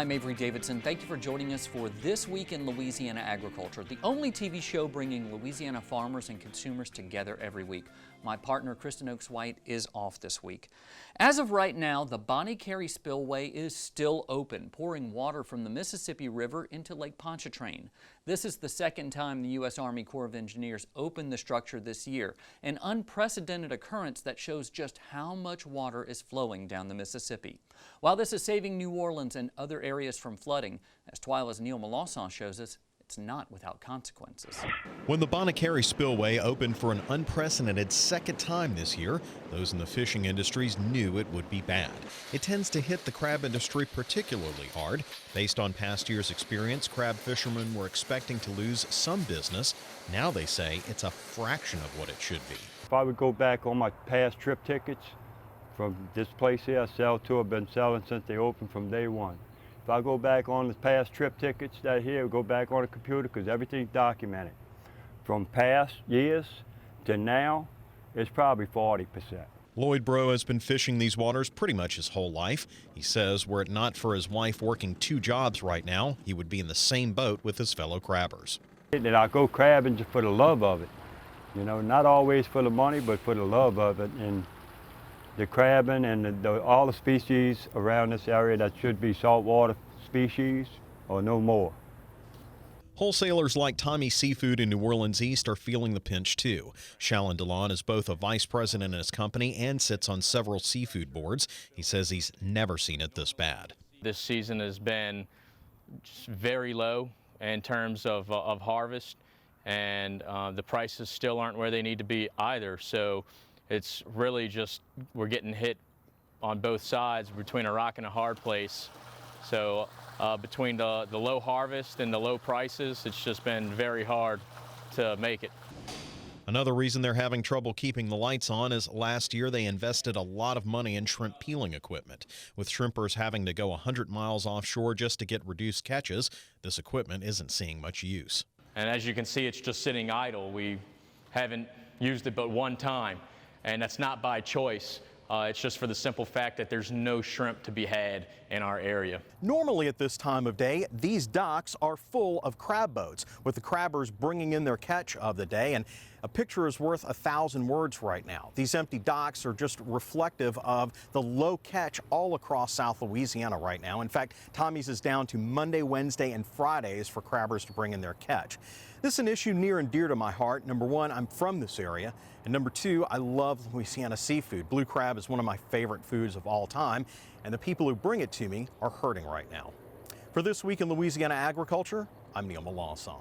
I'm Avery Davidson. Thank you for joining us for This Week in Louisiana Agriculture, the only TV show bringing Louisiana farmers and consumers together every week. My partner, Kristen Oaks-White, is off this week. As of right now, the Bonnie Carey Spillway is still open, pouring water from the Mississippi River into Lake Pontchartrain. This is the second time the U.S. Army Corps of Engineers opened the structure this year, an unprecedented occurrence that shows just how much water is flowing down the Mississippi. While this is saving New Orleans and other areas from flooding, as TWILA's Neil Melanson shows us, it's not without consequences. When the Bonnie Carey Spillway opened for an unprecedented second time this year, those in the fishing industries knew it would be bad. It tends to hit the crab industry particularly hard. Based on past years' experience, crab fishermen were expecting to lose some business. Now they say it's a fraction of what it should be. If I would go back on my past trip tickets from this place here, I sell to, I've been selling since they opened from day one. If I go back on the past trip tickets that here, go back on the computer because everything's documented. From past years to now, it's probably 40%. Lloyd Bro has been fishing these waters pretty much his whole life. He says were it not for his wife working 2 jobs right now, he would be in the same boat with his fellow crabbers. And I go crabbing just for the love of it. You know, not always for the money, but for the love of it. And the crabbing and all the species around this area that should be saltwater species or no more. Wholesalers like Tommy Seafood in New Orleans East are feeling the pinch too. Shalon DeLon is both a vice president in his company and sits on several seafood boards. He says he's never seen it this bad. This season has been just very low in terms of harvest, and the prices still aren't where they need to be either. So it's really just we're getting hit on both sides between a rock and a hard place. So between the low harvest and the low prices, it's just been very hard to make it. Another reason they're having trouble keeping the lights on is last year they invested a lot of money in shrimp peeling equipment. With shrimpers having to go 100 miles offshore just to get reduced catches, this equipment isn't seeing much use. And as you can see, it's just sitting idle. We haven't used it but one time, and that's not by choice. It's just for the simple fact that there's no shrimp to be had in our area. Normally at this time of day, these docks are full of crab boats, with the crabbers bringing in their catch of the day. And a picture is worth 1,000 words right now. These empty docks are just reflective of the low catch all across South Louisiana right now. In fact, Tommy's is down to Monday, Wednesday, and Fridays for crabbers to bring in their catch. This is an issue near and dear to my heart. Number one, I'm from this area. And number two, I love Louisiana seafood. Blue crab is one of my favorite foods of all time, and the people who bring it to me are hurting right now. For This Week in Louisiana Agriculture, I'm Neil Melanson.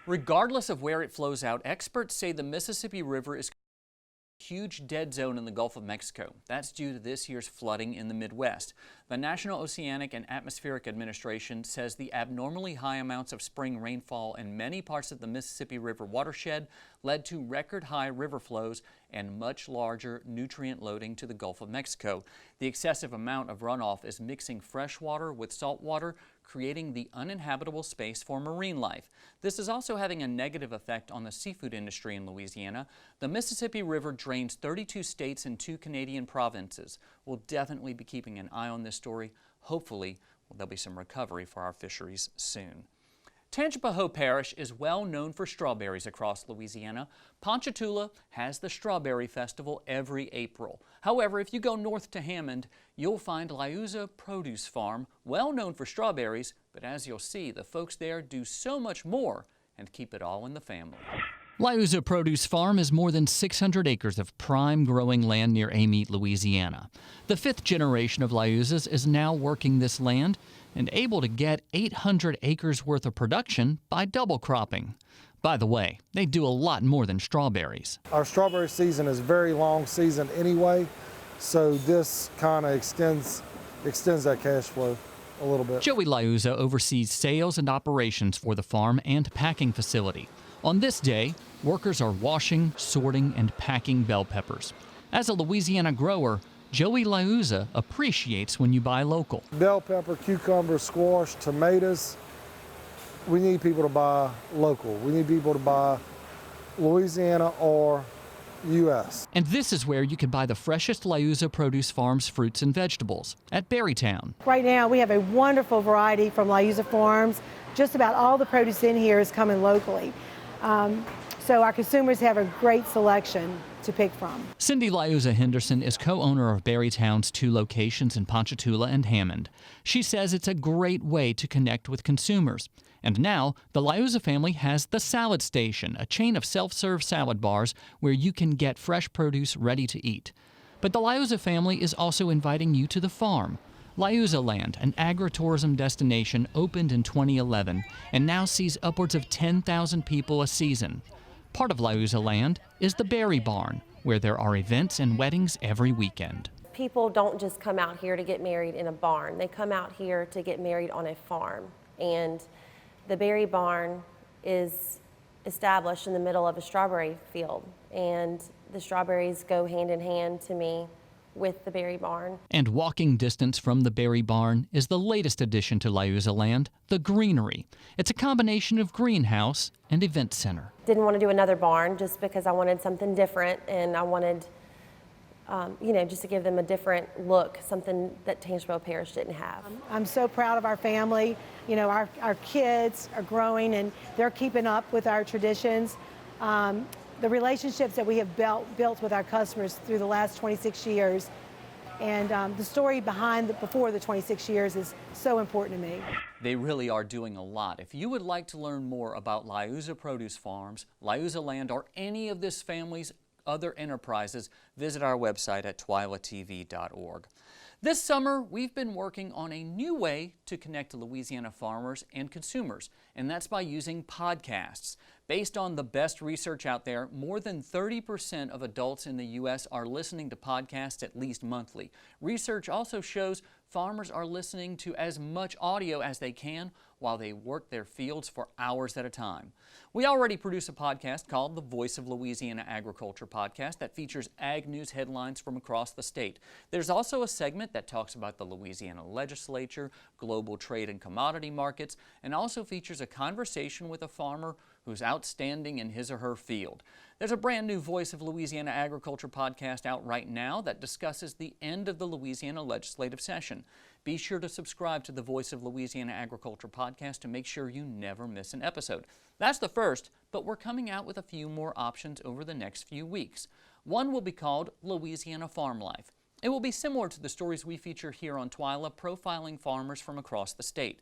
Regardless of where it flows out, experts say the Mississippi River is a huge dead zone in the Gulf of Mexico. That's due to this year's flooding in the Midwest. The National Oceanic and Atmospheric Administration says the abnormally high amounts of spring rainfall in many parts of the Mississippi River watershed led to record high river flows and much larger nutrient loading to the Gulf of Mexico. The excessive amount of runoff is mixing fresh water with salt water, creating the uninhabitable space for marine life. This is also having a negative effect on the seafood industry in Louisiana. The Mississippi River drains 32 states and 2 Canadian provinces. We'll definitely be keeping an eye on this story. Hopefully, there'll be some recovery for our fisheries soon. Tangipahoa Parish is well known for strawberries across Louisiana. Ponchatoula has the Strawberry Festival every April. However, if you go north to Hammond, you'll find Louisiana Produce Farm, well known for strawberries, but as you'll see, the folks there do so much more and keep it all in the family. Louisiana Produce Farm is more than 600 acres of prime growing land near Amite, Louisiana. The 5th generation of Louisia's is now working this land and able to get 800 acres worth of production by double cropping. By the way, they do a lot more than strawberries. Our strawberry season is a very long season anyway, so this kind of extends that cash flow a little bit. Joey Liuzza oversees sales and operations for the farm and packing facility. On this day, workers are washing, sorting, and packing bell peppers. As a Louisiana grower, Joey Liuzza appreciates when you buy local. Bell pepper, cucumber, squash, tomatoes, we need people to buy local. We need people to buy Louisiana or U.S. And this is where you can buy the freshest Louisiana Produce Farms fruits and vegetables, at Berrytown. Right now we have a wonderful variety from Louisiana Farms. Just about all the produce in here is coming locally. So our consumers have a great selection to pick from. Cindy Liuza Henderson is co-owner of Berrytown's 2 locations in Ponchatoula and Hammond. She says it's a great way to connect with consumers. And now, the Liuza family has the Salad Station, a chain of self-serve salad bars where you can get fresh produce ready to eat. But the Liuza family is also inviting you to the farm. Liuza Land, an agritourism destination, opened in 2011 and now sees upwards of 10,000 people a season. Part of Liuza Land is the Berry Barn, where there are events and weddings every weekend. People don't just come out here to get married in a barn. They come out here to get married on a farm. And the Berry Barn is established in the middle of a strawberry field. And the strawberries go hand in hand to me with the Berry Barn. And walking distance from the Berry Barn is the latest addition to Liuza Land, the Greenery. It's a combination of greenhouse and event center. Didn't want to do another barn just because I wanted something different, and I wanted, just to give them a different look, something that Tangipahoa Parish didn't have. I'm so proud of our family. You know, our kids are growing and they're keeping up with our traditions. The relationships that we have built with our customers through the last 26 years, and the story before the 26 years is so important to me. They really are doing a lot. If you would like to learn more about Liuza Produce Farms, Liuza Land, or any of this family's other enterprises, visit our website at twilatv.org. This summer, we've been working on a new way to connect Louisiana farmers and consumers, and that's by using podcasts. Based on the best research out there, more than 30% of adults in the U.S. are listening to podcasts at least monthly. Research also shows farmers are listening to as much audio as they can while they work their fields for hours at a time. We already produce a podcast called the Voice of Louisiana Agriculture podcast that features ag news headlines from across the state. There's also a segment that talks about the Louisiana legislature, global trade and commodity markets, and also features a conversation with a farmer who's outstanding in his or her field. There's a brand new Voice of Louisiana Agriculture podcast out right now that discusses the end of the Louisiana legislative session. Be sure to subscribe to the Voice of Louisiana Agriculture podcast to make sure you never miss an episode. That's the first, but we're coming out with a few more options over the next few weeks. One will be called Louisiana Farm Life. It will be similar to the stories we feature here on TWILA, profiling farmers from across the state.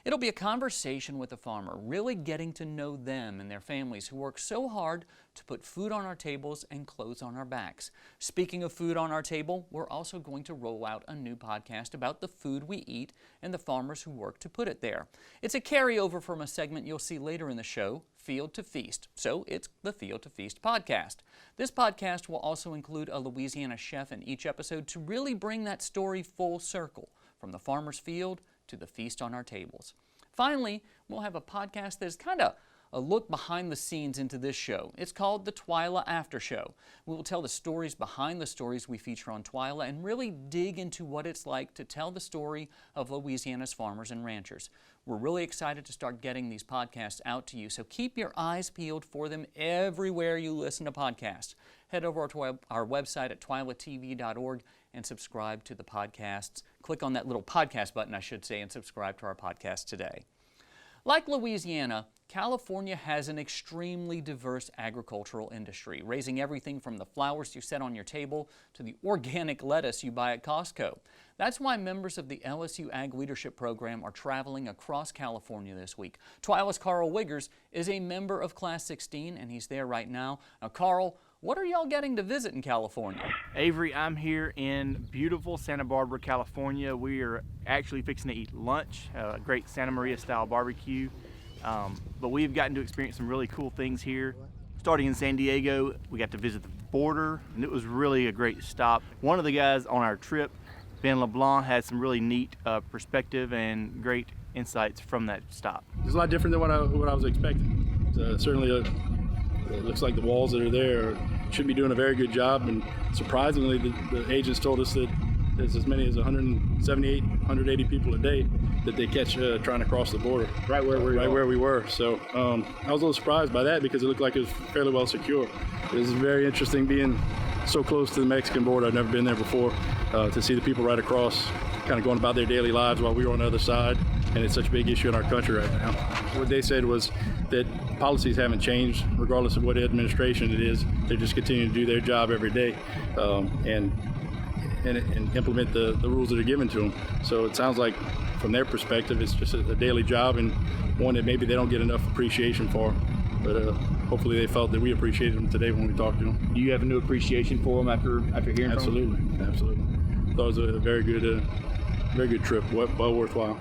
It'll be a conversation with a farmer, really getting to know them and their families who work so hard to put food on our tables and clothes on our backs. Speaking of food on our table, we're also going to roll out a new podcast about the food we eat and the farmers who work to put it there. It's a carryover from a segment you'll see later in the show, Field to Feast. So it's the Field to Feast podcast. This podcast will also include a Louisiana chef in each episode to really bring that story full circle, from the farmer's field to the feast on our tables. Finally, we'll have a podcast that is kind of a look behind the scenes into this show. It's called the TWILA After Show. We will tell the stories behind the stories we feature on TWILA and really dig into what it's like to tell the story of Louisiana's farmers and ranchers. We're really excited to start getting these podcasts out to you, so keep your eyes peeled for them everywhere you listen to podcasts. Head over to our website at twilatv.org and subscribe to the podcasts. Click on that little podcast button, I should say, and subscribe to our podcast today. Like Louisiana, California has an extremely diverse agricultural industry, raising everything from the flowers you set on your table to the organic lettuce you buy at Costco. That's why members of the LSU Ag Leadership Program are traveling across California this week. TWILA's Carl Wiggers is a member of Class 16, and he's there right now. Now, Carl, what are y'all getting to visit in California? Avery, I'm here in beautiful Santa Barbara, California. We are actually fixing to eat lunch, a great Santa Maria style barbecue. But we've gotten to experience some really cool things here. Starting in San Diego, we got to visit the border, and it was really a great stop. One of the guys on our trip, Ben LeBlanc, had some really neat perspective and great insights from that stop. It's a lot different than what I was expecting. Certainly, it looks like the walls that are there should be doing a very good job, and surprisingly, the agents told us that there's as many as 178, 180 people a day that they catch trying to cross the border. Right where we were. So I was a little surprised by that because it looked like it was fairly well secure. It was very interesting being so close to the Mexican border. I've never been there before, to see the people right across, kind of going about their daily lives while we were on the other side. And it's such a big issue in our country right now. What they said was that policies haven't changed, regardless of what administration it is. They're just continuing to do their job every day and implement the rules that are given to them. So it sounds like, from their perspective, it's just a daily job, and one that maybe they don't get enough appreciation for. But hopefully they felt that we appreciated them today when we talked to them. Do you have a new appreciation for them after hearing from them? Absolutely. Thought it was a very good trip, well worthwhile.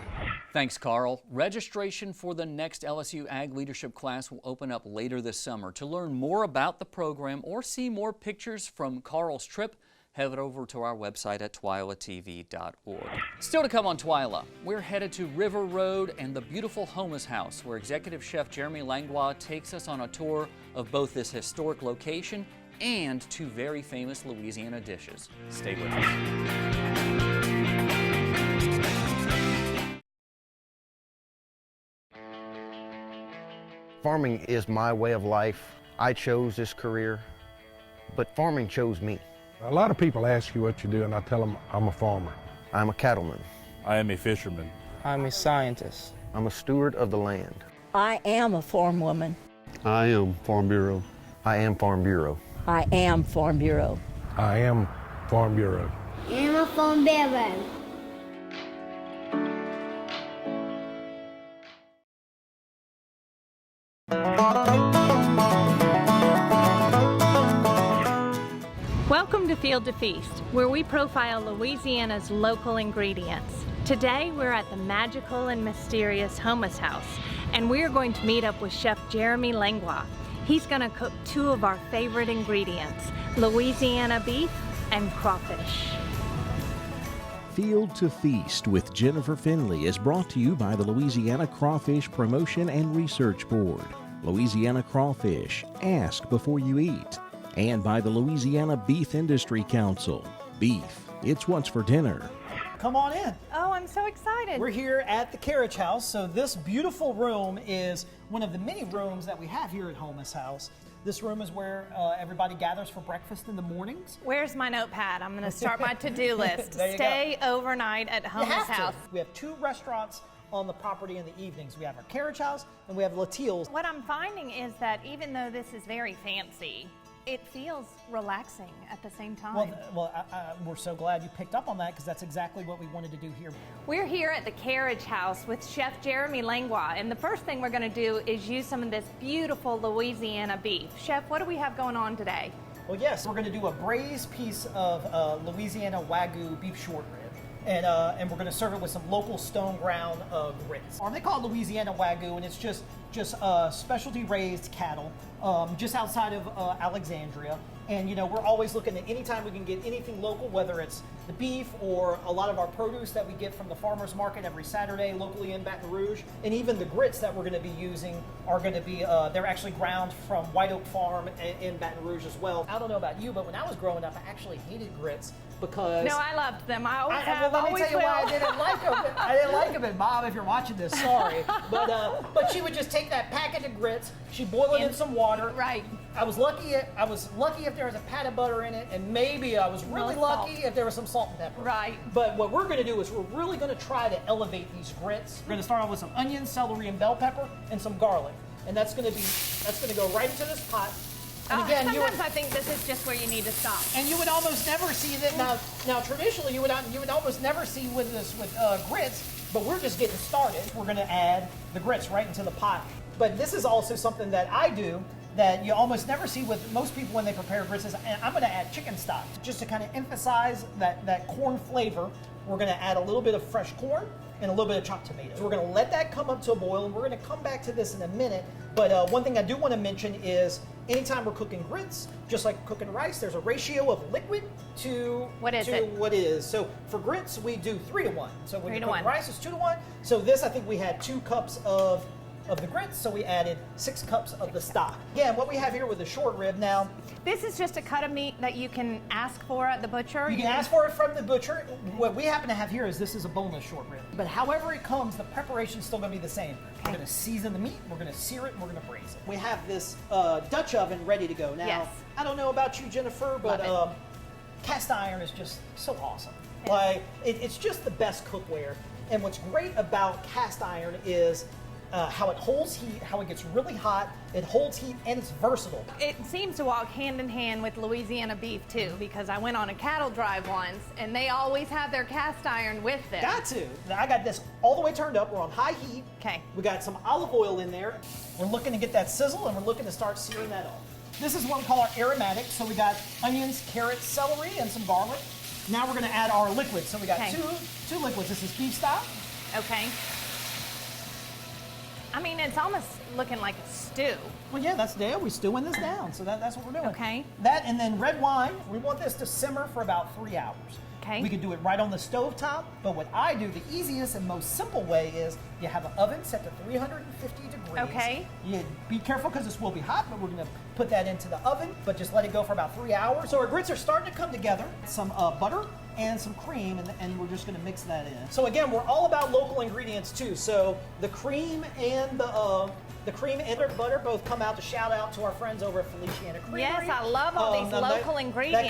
Thanks, Carl. Registration for the next LSU Ag Leadership class will open up later this summer. To learn more about the program or see more pictures from Carl's trip, head over to our website at twilatv.org. Still to come on TWILA, we're headed to River Road and the beautiful Homus House, where Executive Chef Jeremy Langlois takes us on a tour of both this historic location and two very famous Louisiana dishes. Stay with us. Farming is my way of life. I chose this career, but farming chose me. A lot of people ask you what you do, and I tell them I'm a farmer. I'm a cattleman. I am a fisherman. I'm a scientist. I'm a steward of the land. I am a farm woman. I am Farm Bureau. I am Farm Bureau. I am Farm Bureau. I am Farm Bureau. I am a Farm Bureau. Welcome to Field to Feast, where we profile Louisiana's local ingredients. Today we're at the magical and mysterious Homus House, and we're going to meet up with Chef Jeremy Langlois. He's going to cook two of our favorite ingredients, Louisiana beef and crawfish. Field to Feast with Jennifer Finley is brought to you by the Louisiana Crawfish Promotion and Research Board, Louisiana Crawfish, ask before you eat, and by the Louisiana Beef Industry Council. Beef, it's what's for dinner. Come on in. Oh, I'm so excited. We're here at the Carriage House. So this beautiful room is one of the many rooms that we have here at Homus House. This room is where everybody gathers for breakfast in the mornings. Where's my notepad? I'm going to start my to-do list. Stay overnight at Homus House. We have two restaurants on the property in the evenings. We have our Carriage House and we have Latil's. What I'm finding is that even though this is very fancy, it feels relaxing at the same time. We're so glad you picked up on that, because that's exactly what we wanted to do here. We're here at the Carriage House with Chef Jeremy Langlois, and the first thing we're going to do is use some of this beautiful Louisiana beef. Chef, what do we have going on today? Well, yes, we're going to do a braised piece of Louisiana Wagyu beef short rib. And we're going to serve it with some local stone ground grits. They call it Louisiana Wagyu, and it's just specialty raised cattle just outside of Alexandria. And you know, we're always looking at anytime we can get anything local, whether it's the beef or a lot of our produce that we get from the farmers market every Saturday locally in Baton Rouge. And even the grits that we're going to be using are going to be, they're actually ground from White Oak Farm in Baton Rouge as well. I don't know about you, but when I was growing up, I actually hated grits because... No, I loved them. I always have, let me tell you why I didn't like them. I didn't like them. And Mom, if you're watching this, sorry. But she would just take that packet of grits, she'd boil it in some water. Right. I was lucky if there was a pat of butter in it, and maybe I was really lucky if there was some salt and pepper. Right. But what we're going to do is we're really going to try to elevate these grits. We're going to start off with some onions, celery, and bell pepper, and some garlic, and that's going to go right into this pot. And again, sometimes I think this is just where you need to stop. And you would almost never see that now. Traditionally, you would almost never see with grits, but we're just getting started. We're going to add the grits right into the pot. But this is also something that I do that you almost never see with most people when they prepare grits. Is I'm going to add chicken stock just to kind of emphasize that corn flavor. We're going to add a little bit of fresh corn and a little bit of chopped tomatoes. We're going to let that come up to a boil, and we're going to come back to this in a minute. But one thing I do want to mention is anytime we're cooking grits, just like cooking rice, there's a ratio of liquid to what is. So for grits, we do 3 to 1. So when you're cooking rice, it's 2 to 1. So this, I think we had 2 cups of of the grits, so we added 6 cups of the stock. Again, what we have here with the short rib now. This is just a cut of meat that you can ask for at the butcher? You can ask for it from the butcher. What we happen to have here is this is a boneless short rib. But however it comes, the preparation's still gonna be the same. We're gonna season the meat, we're gonna sear it, and we're gonna braise it. We have this Dutch oven ready to go. Now, yes. I don't know about you, Jennifer, but cast iron is just so awesome. Yeah. Like, it's just the best cookware. And what's great about cast iron is how it holds heat, how it gets really hot, it holds heat, and it's versatile. It seems to walk hand in hand with Louisiana beef too, because I went on a cattle drive once, and they always have their cast iron with them. Got to. Now, I got this all the way turned up. We're on high heat. Okay. We got some olive oil in there. We're looking to get that sizzle, and we're looking to start searing that off. This is what we call our aromatic. So we got onions, carrots, celery, and some garlic. Now we're going to add our liquids. So we got two liquids. This is beef stock. Okay. I mean, it's almost looking like a stew. Well, yeah, that's there. We're stewing this down, so that's what we're doing. Okay. That and then red wine. We want this to simmer for about 3 hours. Okay. We could do it right on the stove top, but what I do, the easiest and most simple way is you have an oven set to 350 degrees. Okay. You be careful because this will be hot, but we're going to put that into the oven, but just let it go for about 3 hours. So our grits are starting to come together. Some butter and some cream, and we're just going to mix that in. So again, we're all about local ingredients too. So the cream and the butter both come out to shout out to our friends over at Feliciana Creamery. Yes, I love all these local ingredients. That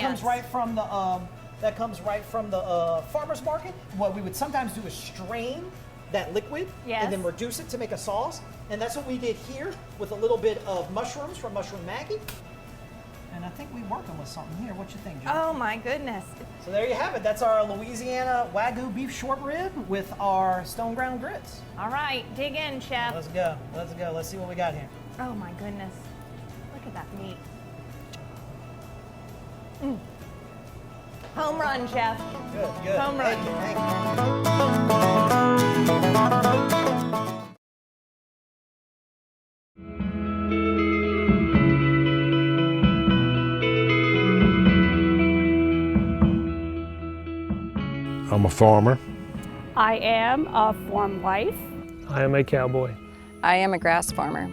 comes right from the farmer's market. What we would sometimes do is strain that liquid and then reduce it to make a sauce. And that's what we did here with a little bit of mushrooms from Mushroom Maggie. And I think we're working with something here. What you think, Jennifer? Oh my goodness. So there you have it. That's our Louisiana Wagyu beef short rib with our stone ground grits. All right, dig in, chef. Let's go. Let's go. Let's see what we got here. Oh my goodness. Look at that meat. Home run, chef. Good. Home run. Thank I'm a farmer. I am a farm wife. I am a cowboy. I am a grass farmer.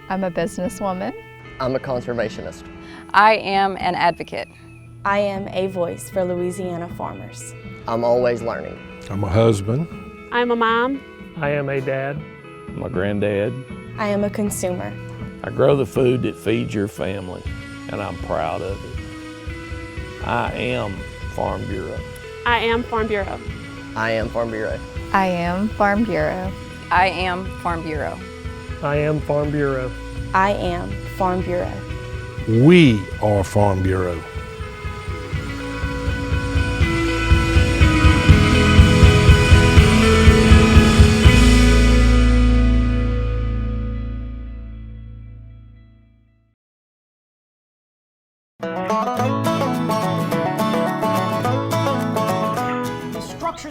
I'm a businesswoman. I'm a conservationist. I am an advocate. I am a voice for Louisiana farmers. I'm always learning. I'm a husband. I'm a mom. I am a dad. I'm a granddad. I am a consumer. I grow the food that feeds your family, and I'm proud of it. I am Farm Bureau. I am Farm Bureau. I am Farm Bureau. I am Farm Bureau. I am Farm Bureau. I am Farm Bureau. I am Farm Bureau. We are Farm Bureau.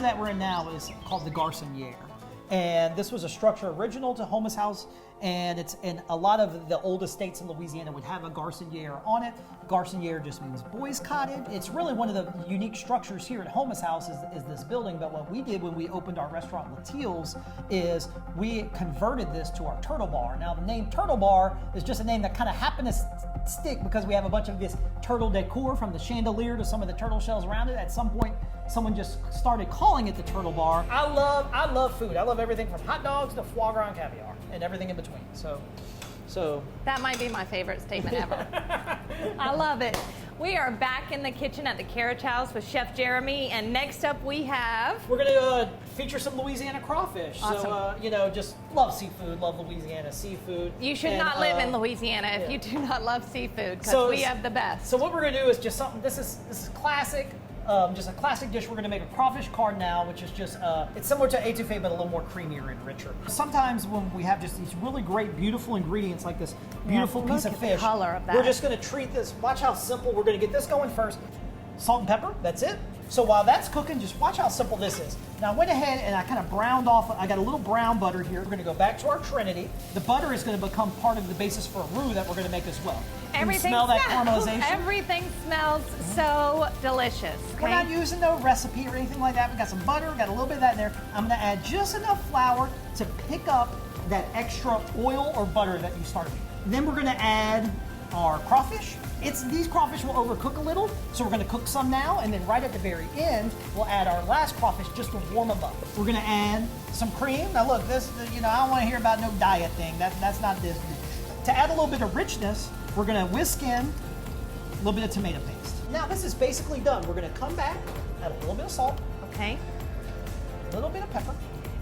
That we're in now is called the Garçonniere, and this was a structure original to Homus House, and it's in a lot of the old estates in Louisiana would have a Garçonniere on it. Garçonniere just means boys' cottage. It's really one of the unique structures here at Homus House is this building, but what we did when we opened our restaurant Latil's is we converted this to our Turtle Bar. Now the name Turtle Bar is just a name that kind of happened to stick because we have a bunch of this turtle decor from the chandelier to some of the turtle shells around it. At some point, someone just started calling it the Turtle Bar. I love food. I love everything from hot dogs to foie gras and caviar and everything in between. So that might be my favorite statement ever. I love it. We are back in the kitchen at the Carriage House with Chef Jeremy, and next up we have... We're going to feature some Louisiana crawfish. Awesome. So, just love seafood, love Louisiana seafood. You should not live in Louisiana if you do not love seafood, because we have the best. So what we're going to do is just something, this is classic. Just a classic dish. We're going to make a crawfish cardinal, which is just, it's similar to etouffee, but a little more creamier and richer. Sometimes when we have just these really great, beautiful ingredients like this beautiful piece of fish, color of that. we're just going to treat this. Watch how simple. We're going to get this going first. salt and pepper, that's it. So while that's cooking, just watch how simple this is. Now I went ahead and I kind of browned off, I got a little brown butter here. We're gonna go back to our Trinity. The butter is gonna become part of the basis for a roux that we're gonna make as well. Can you smell that caramelization? Everything smells so delicious. Okay? We're not using no recipe or anything like that. We got some butter, we got a little bit of that in there. I'm gonna add just enough flour to pick up that extra oil or butter that you started with. Then we're gonna add our crawfish. These crawfish will overcook a little, so we're gonna cook some now, and then right at the very end, we'll add our last crawfish just to warm them up. We're gonna add some cream. Now look, this, I don't wanna hear about no diet thing. That's not this dish. To add a little bit of richness, we're gonna whisk in a little bit of tomato paste. Now this is basically done. We're gonna come back, add a little bit of salt. Okay. A little bit of pepper.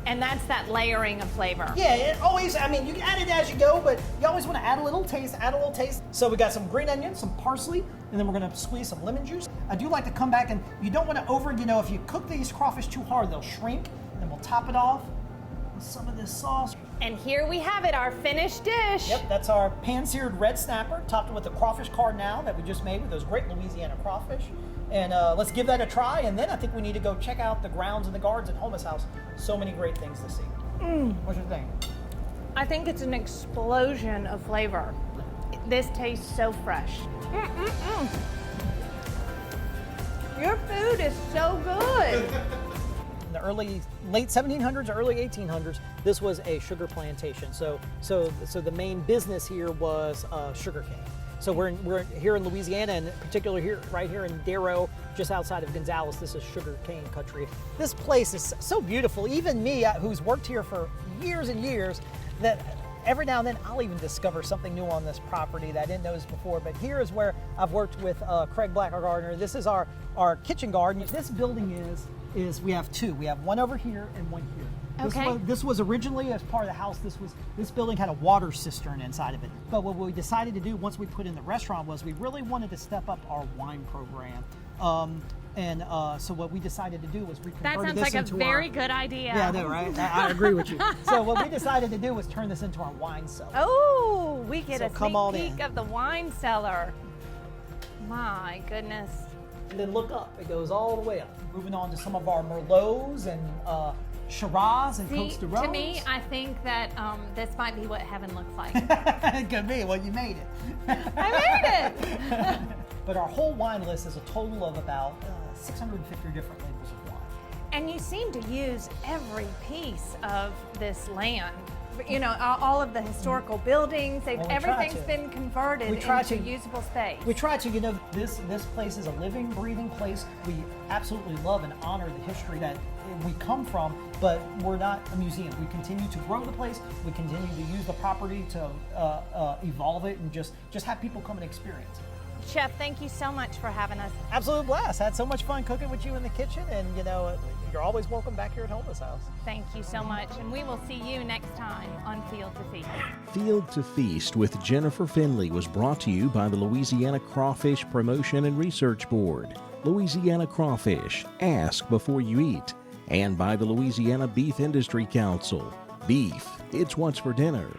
And that's that layering of flavor. Yeah, it always, you can add it as you go, but you always want to add a little taste, So we got some green onions, some parsley, and then we're going to squeeze some lemon juice. I do like to come back, and you don't want to if you cook these crawfish too hard, they'll shrink. And then we'll top it off with some of this sauce. And here we have it, our finished dish. Yep, that's our pan-seared red snapper, topped with the crawfish cardinal that we just made with those great Louisiana crawfish. And let's give that a try, and then I think we need to go check out the grounds and the gardens at Homus House. So many great things to see. What's your thing? I think it's an explosion of flavor. This tastes so fresh. Your food is so good. In the late 1700s, early 1800s, this was a sugar plantation. So the main business here was sugarcane. So we're here in Louisiana, and particularly right here in Darrow, just outside of Gonzales. This is sugarcane country. This place is so beautiful. Even me, who's worked here for years and years, that every now and then I'll even discover something new on this property that I didn't notice before. But here is where I've worked with Craig Black, our gardener. This is our kitchen garden. This building is we have two. We have one over here and one here. Okay. This was originally, as part of the house, this building had a water cistern inside of it. But what we decided to do once we put in the restaurant was we really wanted to step up our wine program. So what we decided to do was we That converted sounds this like into a very good idea. Yeah, I know, right? I agree with you. So what we decided to do was turn this into our wine cellar. Oh, we get So a come on sneak peek in. of the wine cellar. My goodness. And then look up. It goes all the way up. Moving on to some of our Merlots and Shiraz and Côtes de Rose. To me, I think that this might be what heaven looks like. It could be. Well, you made it. I made it! But our whole wine list is a total of about 650 different labels of wine. And you seem to use every piece of this land. All of the historical buildings, everything's been converted into usable space. We try to, this place is a living, breathing place. We absolutely love and honor the history that we come from, but we're not a museum. We continue to grow the place. We continue to use the property to evolve it and just have people come and experience it. Chef, thank you so much for having us. Absolute blast. Had so much fun cooking with you in the kitchen, and you're always welcome back here at Homus House. Thank you so much, and we will see you next time on Field to Feast. Field to Feast with Jennifer Finley was brought to you by the Louisiana Crawfish Promotion and Research Board, Louisiana Crawfish, Ask Before You Eat, and by the Louisiana Beef Industry Council. Beef, it's what's for dinner.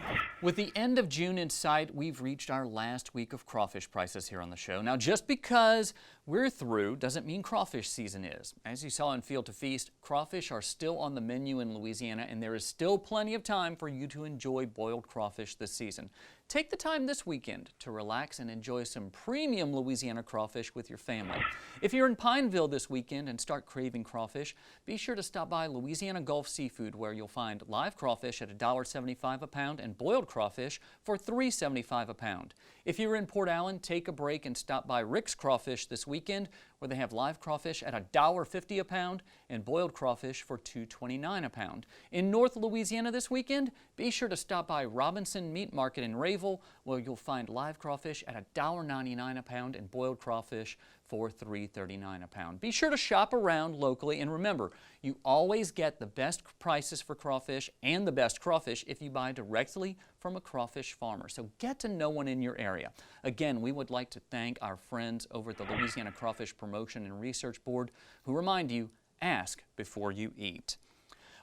With the end of June in sight, we've reached our last week of crawfish prices here on the show. Now, just because we're through doesn't mean crawfish season is. As you saw in Field to Feast, crawfish are still on the menu in Louisiana, and there is still plenty of time for you to enjoy boiled crawfish this season. Take the time this weekend to relax and enjoy some premium Louisiana crawfish with your family. If you're in Pineville this weekend and start craving crawfish, be sure to stop by Louisiana Gulf Seafood, where you'll find live crawfish at $1.75 a pound and boiled crawfish for $3.75 a pound. If you're in Port Allen, take a break and stop by Rick's Crawfish this weekend, where they have live crawfish at $1.50 a pound and boiled crawfish for $2.29 a pound. In North Louisiana this weekend, be sure to stop by Robinson Meat Market in Rayville, where you'll find live crawfish at $1.99 a pound and boiled crawfish for $3.39 a pound. Be sure to shop around locally, and remember, you always get the best prices for crawfish and the best crawfish if you buy directly from a crawfish farmer. So get to know one in your area. Again, we would like to thank our friends over at the Louisiana Crawfish Promotion and Research Board, who remind you, ask before you eat.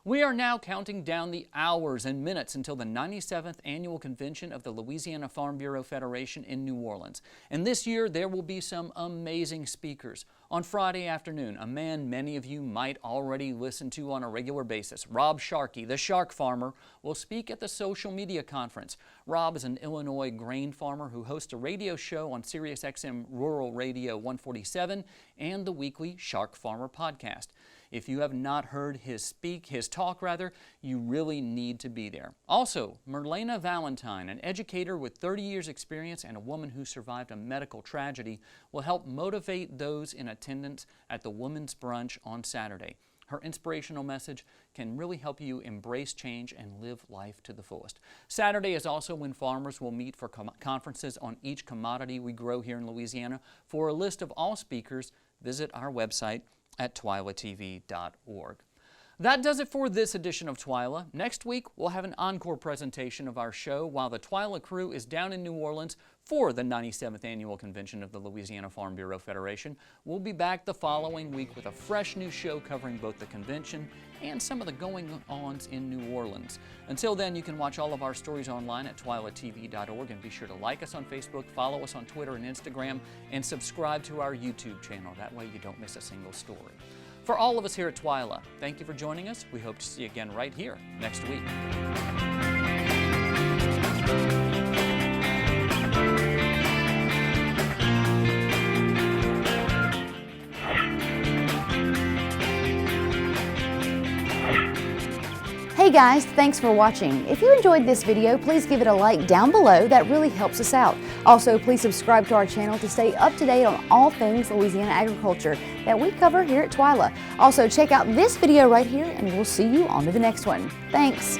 We are now counting down the hours and minutes until the 97th annual convention of the Louisiana Farm Bureau Federation in New Orleans. And this year there will be some amazing speakers. On Friday afternoon, a man many of you might already listen to on a regular basis, Rob Sharkey, the shark farmer, will speak at the social media conference. Rob is an Illinois grain farmer who hosts a radio show on SiriusXM Rural Radio 147 and the weekly Shark Farmer podcast. If you have not heard his talk, you really need to be there. Also, Merlena Valentine, an educator with 30 years experience and a woman who survived a medical tragedy, will help motivate those in attendance at the Women's Brunch on Saturday. Her inspirational message can really help you embrace change and live life to the fullest. Saturday is also when farmers will meet for conferences on each commodity we grow here in Louisiana. For a list of all speakers, visit our website at twilatv.org. That does it for this edition of TWILA. Next week, we'll have an encore presentation of our show while the TWILA crew is down in New Orleans for the 97th Annual Convention of the Louisiana Farm Bureau Federation. We'll be back the following week with a fresh new show covering both the convention and some of the going-ons in New Orleans. Until then, you can watch all of our stories online at twilatv.org, and be sure to like us on Facebook, follow us on Twitter and Instagram, and subscribe to our YouTube channel. That way you don't miss a single story. For all of us here at TWILA, thank you for joining us. We hope to see you again right here next week. Hey guys, thanks for watching. If you enjoyed this video, please give it a like down below. That really helps us out. Also, please subscribe to our channel to stay up to date on all things Louisiana agriculture that we cover here at TWILA. Also, check out this video right here, and we'll see you on to the next one. Thanks.